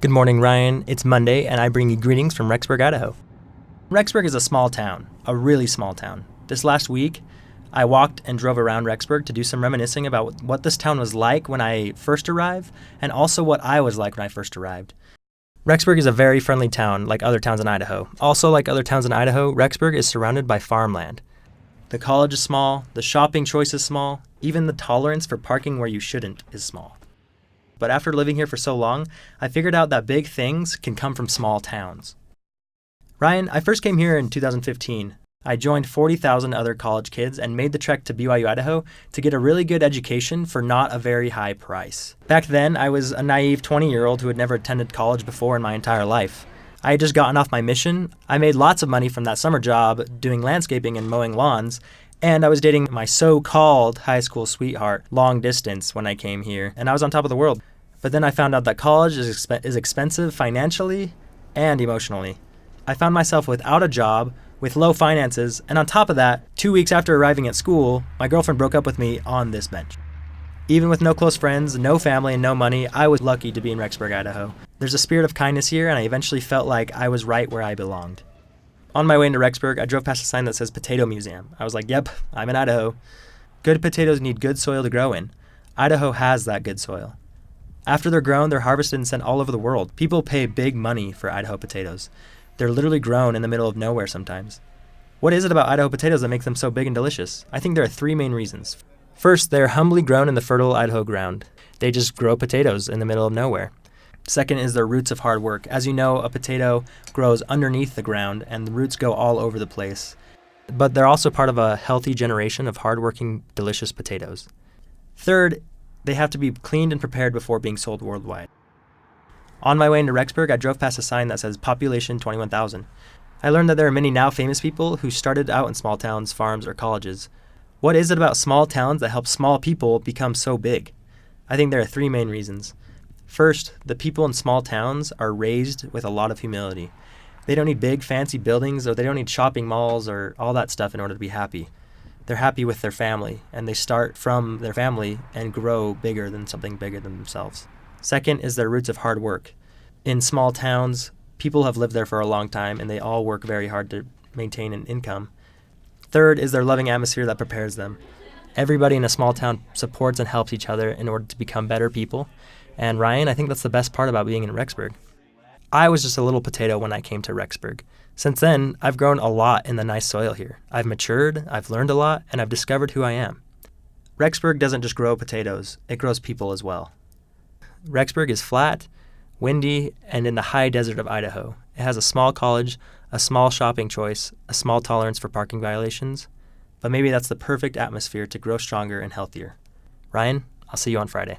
Good morning, Ryan. It's Monday, and I bring you greetings from Rexburg, Idaho. Rexburg is a small town, a really small town. This last week, I walked and drove around Rexburg to do some reminiscing about what this town was like when I first arrived, and also what I was like when I first arrived. Rexburg is a very friendly town, like other towns in Idaho. Also, like other towns in Idaho, Rexburg is surrounded by farmland. The college is small, the shopping choice is small, even the tolerance for parking where you shouldn't is small. But after living here for so long, I figured out that big things can come from small towns. Ryan, I first came here in 2015. I joined 40,000 other college kids and made the trek to BYU, Idaho to get a really good education for not a very high price. Back then, I was a naive 20-year-old who had never attended college before in my entire life. I had just gotten off my mission. I made lots of money from that summer job doing landscaping and mowing lawns, and I was dating my so-called high school sweetheart long distance when I came here, and I was on top of the world. But then I found out that college is expensive financially and emotionally. I found myself without a job, with low finances, and on top of that, 2 weeks after arriving at school, my girlfriend broke up with me on this bench. Even with no close friends, no family, and no money, I was lucky to be in Rexburg, Idaho. There's a spirit of kindness here, and I eventually felt like I was right where I belonged. On my way into Rexburg, I drove past a sign that says Potato Museum. I was like, yep, I'm in Idaho. Good potatoes need good soil to grow in. Idaho has that good soil. After they're grown, they're harvested and sent all over the world. People pay big money for Idaho potatoes. They're literally grown in the middle of nowhere sometimes. What is it about Idaho potatoes that makes them so big and delicious? I think there are three main reasons. First, they're humbly grown in the fertile Idaho ground. They just grow potatoes in the middle of nowhere. Second is their roots of hard work. As you know, a potato grows underneath the ground and the roots go all over the place. But they're also part of a healthy generation of hardworking, delicious potatoes. Third, they have to be cleaned and prepared before being sold worldwide. On my way into Rexburg, I drove past a sign that says population 21,000. I learned that there are many now famous people who started out in small towns, farms, or colleges. What is it about small towns that helps small people become so big? I think there are three main reasons. First, the people in small towns are raised with a lot of humility. They don't need big fancy buildings, or they don't need shopping malls or all that stuff in order to be happy. They're happy with their family, and they start from their family and grow bigger than something bigger than themselves. Second is their roots of hard work. In small towns, people have lived there for a long time, and they all work very hard to maintain an income. Third is their loving atmosphere that prepares them. Everybody in a small town supports and helps each other in order to become better people. And Ryan, I think that's the best part about being in Rexburg. I was just a little potato when I came to Rexburg. Since then, I've grown a lot in the nice soil here. I've matured, I've learned a lot, and I've discovered who I am. Rexburg doesn't just grow potatoes, it grows people as well. Rexburg is flat, windy, and in the high desert of Idaho. It has a small college, a small shopping choice, a small tolerance for parking violations, but maybe that's the perfect atmosphere to grow stronger and healthier. Ryan, I'll see you on Friday.